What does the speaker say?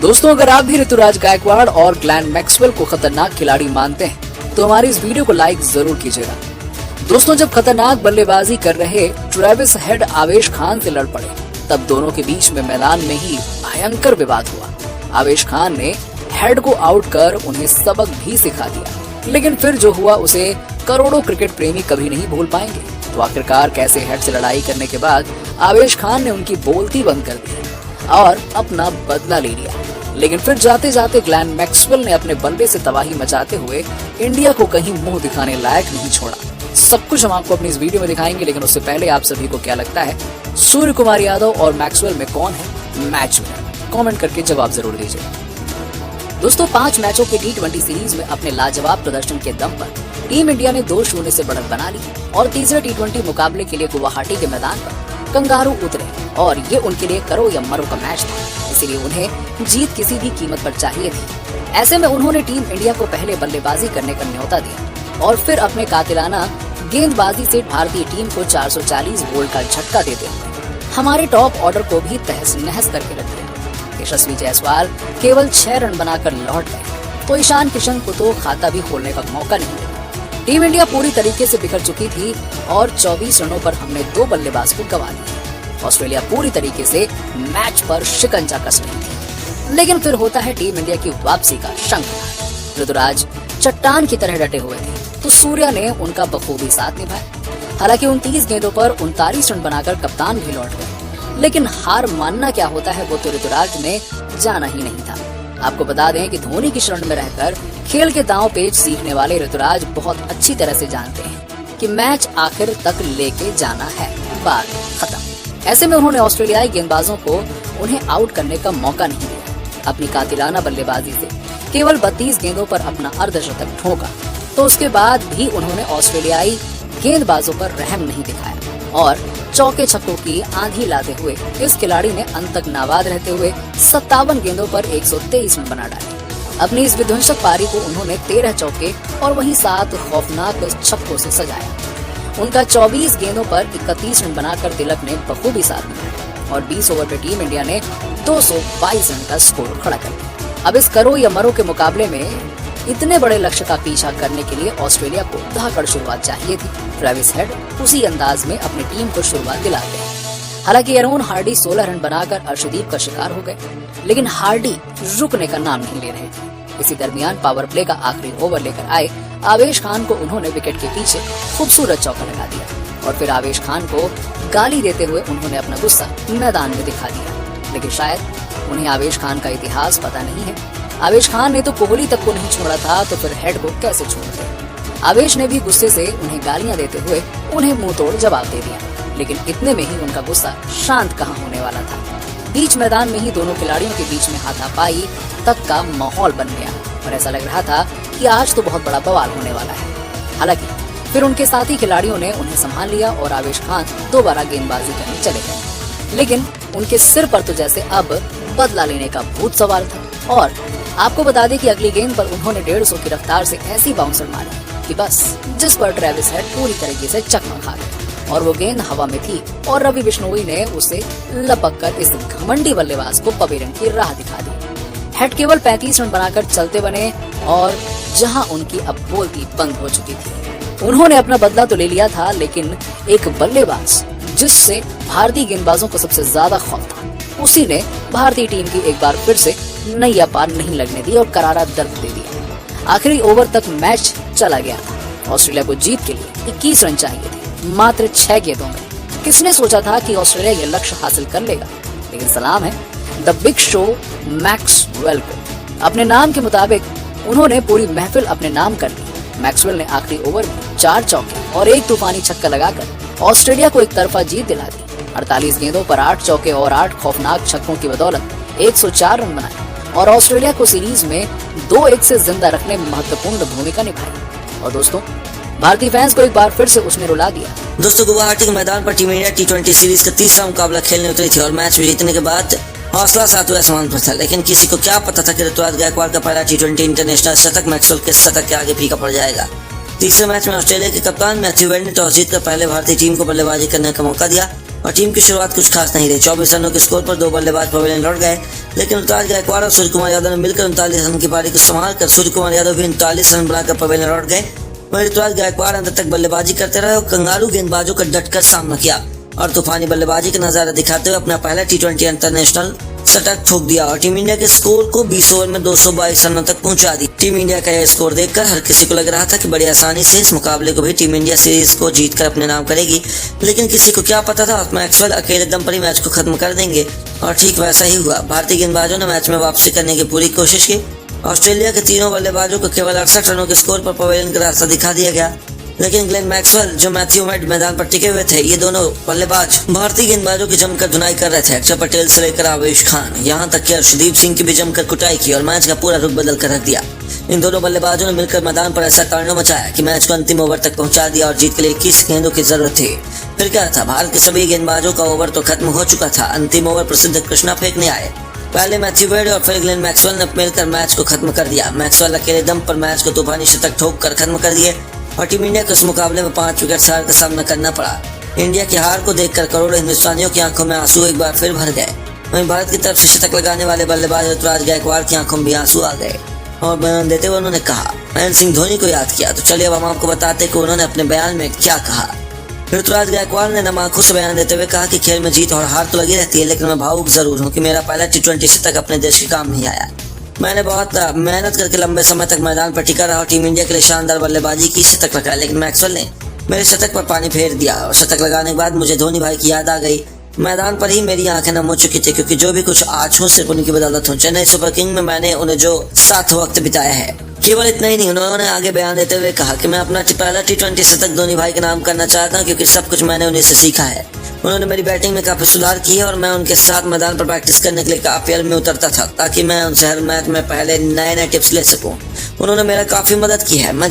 दोस्तों, अगर आप भी ऋतुराज गायकवाड़ और ग्लेन मैक्सवेल को खतरनाक खिलाड़ी मानते हैं तो हमारी इस वीडियो को लाइक जरूर कीजिएगा। दोस्तों, जब खतरनाक बल्लेबाजी कर रहे ट्रेविस हेड आवेश खान से लड़ पड़े तब दोनों के बीच में मैदान में ही भयंकर विवाद हुआ। आवेश खान ने हेड को आउट कर उन्हें सबक भी सिखा दिया, लेकिन फिर जो हुआ उसे करोड़ों क्रिकेट प्रेमी कभी नहीं भूल पाएंगे। तो आखिरकार कैसे हेड से लड़ाई करने के बाद आवेश खान ने उनकी बोलती बंद कर दी और अपना बदला ले लिया, लेकिन फिर जाते जाते ग्लेन मैक्सवेल ने अपने बल्ले से तबाही मचाते हुए इंडिया को कहीं मुंह दिखाने लायक नहीं छोड़ा। सब कुछ हम आपको अपनी इस वीडियो में दिखाएंगे, लेकिन उससे पहले आप सभी को क्या लगता है, सूर्य कुमार यादव और मैक्सवेल में कौन है मैच विनर? कमेंट करके जवाब जरूर दीजिए। दोस्तों, 5 मैचों के T20 सीरीज में अपने लाजवाब प्रदर्शन के दम पर टीम इंडिया ने 2-0 से बढ़त बना ली और तीसरे T20 मुकाबले के लिए गुवाहाटी के मैदान पर कंगारू उतरे और ये उनके लिए करो या मरो का मैच था, इसीलिए उन्हें जीत किसी भी कीमत पर चाहिए थी। ऐसे में उन्होंने टीम इंडिया को पहले बल्लेबाजी करने का न्योता दिया और फिर अपने कातिलाना गेंदबाजी से भारतीय टीम को 440 बोल्ट का झटका देते हुए हमारे टॉप ऑर्डर को भी तहस नहस करके रख दिया। यशस्वी जायसवाल केवल 6 रन बनाकर लौट गए तो ईशान किशन को तो खाता भी खोलने का मौका नहीं मिला। टीम इंडिया पूरी तरीके से बिखर चुकी थी और 24 रनों पर हमने 2 बल्लेबाज को गंवा दिया। ऑस्ट्रेलिया पूरी तरीके से मैच पर शिकंजा कस रही थी, लेकिन फिर होता है टीम इंडिया की वापसी का शंखनाद। ऋतुराज चट्टान की तरह डटे हुए थे तो सूर्या ने उनका बखूबी साथ निभाया। हालांकि 29 गेंदों पर 39 रन बनाकर कप्तान भी लौट गए, लेकिन हार मानना क्या होता है वो तो ऋतुराज ने जाना ही नहीं था। आपको बता दें कि धोनी की शरण में रहकर खेल के दांव पेच सीखने वाले ऋतुराज बहुत अच्छी तरह से जानते हैं कि मैच आखिर तक लेके जाना है, बात खत्म। ऐसे में उन्होंने ऑस्ट्रेलियाई गेंदबाजों को उन्हें आउट करने का मौका नहीं दिया। अपनी कातिलाना बल्लेबाजी से केवल 32 गेंदों पर अपना अर्धशतक ठोका तो उसके बाद भी उन्होंने ऑस्ट्रेलियाई गेंदबाजों पर रहम नहीं दिखाया और चौके छक्कों की आंधी लाते हुए इस खिलाड़ी ने अंत तक नाबाद रहते हुए 57 गेंदों पर 123 रन बना डाले। अपनी इस विध्वंसक पारी को उन्होंने 13 चौके और वहीं 7 खौफनाक छक्कों से सजाया। उनका 24 गेंदों पर 31 रन बनाकर तिलक ने बखूबी साथ दिया और 20 ओवर में टीम इंडिया ने 222 रन का स्कोर खड़ा कर दिया। अब इस करो या मरो के मुकाबले में इतने बड़े लक्ष्य का पीछा करने के लिए ऑस्ट्रेलिया को धाकड़ शुरुआत चाहिए थी। ट्रेविस हेड उसी अंदाज में अपनी टीम को शुरुआत दिलाते हैं। हालांकि एरोन हार्डी 16 रन बनाकर अर्शदीप का शिकार हो गए, लेकिन हार्डी रुकने का नाम नहीं ले रहे थे। इसी दरमियान पावर प्ले का आखिरी ओवर लेकर आए आवेश खान को उन्होंने विकेट के पीछे खूबसूरत चौका लगा दिया और फिर आवेश खान को गाली देते हुए उन्होंने अपना गुस्सा मैदान में दिखा दिया। लेकिन शायद उन्हें आवेश खान का इतिहास पता नहीं है। आवेश खान ने तो कोहली तक को नहीं छोड़ा था, तो फिर हेड को कैसे छोड़ते? आवेश ने भी गुस्से से उन्हें गालियां देते हुए उन्हें मुंह तोड़ जवाब दे दिया, लेकिन इतने में ही उनका गुस्सा शांत कहां होने वाला था। बीच मैदान में ही दोनों खिलाड़ियों के बीच में हाथापाई तक का माहौल बन गया और ऐसा लग रहा था कि आज तो बहुत बड़ा बवाल होने वाला है। हालांकि फिर उनके साथी खिलाड़ियों ने उन्हें संभाल लिया और आवेश खान दोबारा गेंदबाजी करने चले गए, लेकिन उनके सिर पर तो जैसे अब बदला लेने का भूत सवार था। और आपको बता दें कि अगली गेंद पर उन्होंने 150 की रफ्तार से ऐसी बाउंसर मारी कि बस जिस पर ट्रेविस हेड पूरी तरीके से चकमा खा गए और वो गेंद हवा में थी और रवि बिश्नोई ने उसे लपक कर इस घमंडी बल्लेबाज को पवेलियन की राह दिखा दी। हेड केवल 35 रन बनाकर चलते बने और जहां उनकी अब बोलती बंद हो चुकी थी। उन्होंने अपना बदला तो ले लिया था, लेकिन एक बल्लेबाज जिससे भारतीय गेंदबाजों को सबसे ज्यादा खौफ था, उसी ने भारतीय टीम की एक बार फिर से नैया पार नहीं लगने दी और करारा दर्द दे दिया। आखिरी ओवर तक मैच चला गया था। ऑस्ट्रेलिया को जीत के लिए 21 रन चाहिए थे, मात्र 6 गेंदों में। किसने सोचा था कि ऑस्ट्रेलिया ये लक्ष्य हासिल कर लेगा? लेकिन सलाम है द बिग शो मैक्सवेल को। अपने नाम के मुताबिक उन्होंने पूरी महफिल अपने नाम कर ली। मैक्सवेल ने आखिरी ओवर में 4 चौके और 1 तूफानी छक्का लगाकर ऑस्ट्रेलिया को एक तरफा जीत दिला दी। 48 गेंदों पर 8 चौके और 8 खौफनाक छक्कों की बदौलत 104 रन बनाए और ऑस्ट्रेलिया को सीरीज में 2-1 से जिंदा रखने में महत्वपूर्ण भूमिका निभाई। और दोस्तों, भारतीय फैंस को एक बार फिर से उसने रुला दिया। दोस्तों, गुवाहाटी के मैदान पर टीम इंडिया T20 सीरीज का तीसरा मुकाबला खेलने उतरी थी और मैच में जीतने के बाद हौसला सातवें आसमान पर था, लेकिन किसी को क्या पता था कि ऋतुराज गायकवाड़ का पहला T20 इंटरनेशनल शतक मैक्सवेल के शतक के आगे फीका पड़ जाएगा। तीसरे मैच में ऑस्ट्रेलिया के कप्तान मैथ्यू वेड ने टॉस जीतकर पहले भारतीय टीम को बल्लेबाजी करने का मौका दिया और टीम की शुरुआत कुछ खास नहीं रही। 24 रनों के स्कोर पर 2 बल्लेबाज पवेलियन लौट गए, लेकिन ऋतुराज गायकवाड़ और सूर्य कुमार यादव ने मिलकर 39 रन की पारी को संभाल कर सूर्य कुमार यादव भी 39 रन बनाकर पवेलियन लौट गए। वहीं ऋतुराज गायकवाड़ अंत तक बल्लेबाजी करते रहे और कंगारू गेंदबाजों का डटकर सामना किया और तूफानी बल्लेबाजी का नजारा दिखाते हुए अपना पहला T20 इंटरनेशनल शतक ठोक दिया और टीम इंडिया के स्कोर को 20 ओवर में 222 रनों तक पहुंचा दी। टीम इंडिया का यह स्कोर देखकर हर किसी को लग रहा था कि बड़ी आसानी से इस मुकाबले को भी टीम इंडिया सीरीज को जीतकर अपने नाम करेगी, लेकिन किसी को क्या पता था मैक्सवेल अकेले दम पर ही मैच को खत्म कर देंगे और ठीक वैसा ही हुआ। भारतीय गेंदबाजों ने मैच में वापसी करने की पूरी कोशिश की। ऑस्ट्रेलिया के तीनों बल्लेबाजों को केवल 68 रनों के स्कोर पर पवेलियन का रास्ता दिखा दिया गया, लेकिन ग्लेन मैक्सवेल जो मैथ्यू मेड मैदान पर टिके हुए थे, ये दोनों बल्लेबाज भारतीय गेंदबाजों की जमकर धुनाई कर रहे थे। अक्षर पटेल से लेकर आवेश खान, यहाँ तक कि अर्शदीप सिंह की भी जमकर कुटाई की और मैच का पूरा रुख बदल कर रख दिया। इन दोनों बल्लेबाजों ने मिलकर मैदान पर ऐसा तांडव मचाया कि मैच को अंतिम ओवर तक पहुंचा दिया और जीत के लिए 21 गेंदों की जरूरत थी। फिर क्या था, भारत के सभी गेंदबाजों का ओवर तो खत्म हो चुका था। अंतिम ओवर प्रसिद्ध कृष्णा फेंकने आए। पहले मैथ्यू वेड और फिर ग्लेन मैक्सवेल ने मिलकर मैच को खत्म कर दिया। मैक्सवेल अकेले दम पर मैच को तूफानी शतक ठोक कर खत्म कर दिए और टीम इंडिया को इस मुकाबले में 5 विकेट हार का सामना करना पड़ा। इंडिया की हार को देखकर करोड़ों हिंदुस्तानियों की आंखों में आंसू एक बार फिर भर गए। वहीं भारत की तरफ से शतक लगाने वाले बल्लेबाज ऋतुराज गायकवाड़ की आंखों में भी आंसू आ गए और बयान देते हुए उन्होंने कहा, महेंद्र सिंह धोनी को याद किया। तो चलिए अब हम आपको बताते कि उन्होंने अपने बयान में क्या कहा। ऋतुराज गायकवाड़ ने नम आंखों से बयान देते हुए कहा कि खेल में जीत और हार तो लगी रहती है, लेकिन मैं भावुक जरूर हूँ कि मेरा पहला T20 शतक अपने देश के काम नहीं आया। मैंने बहुत मेहनत करके लंबे समय तक मैदान पर टिका रहा और टीम इंडिया के लिए शानदार बल्लेबाजी की, शतक लगाया, लेकिन मैक्सवेल ने मेरे शतक पर पानी फेर दिया और शतक लगाने के बाद मुझे धोनी भाई की याद आ गई। मैदान पर ही मेरी आंखें नम हो चुकी थी, क्योंकि जो भी कुछ आज हूँ सिर्फ उनकी बदौलत हूँ। चेन्नई सुपर किंग में मैंने उन्हें जो साथ वक्त बिताया है। केवल इतना ही नहीं, उन्होंने आगे बयान देते हुए कहा कि मैं अपना पहला T20 शतक धोनी भाई के नाम करना चाहता हूँ, क्योंकि सब कुछ मैंने उन्हीं से सीखा है। उन्होंने मेरी बैटिंग में काफी सुधार किया और मैं उनके साथ मैदान पर प्रैक्टिस करने के लिए काफी हल में उतरता था, ताकि मैं उनसे हर मैच में पहले नए टिप्स ले सकूं। उन्होंने मेरा काफी मदद की है। मैं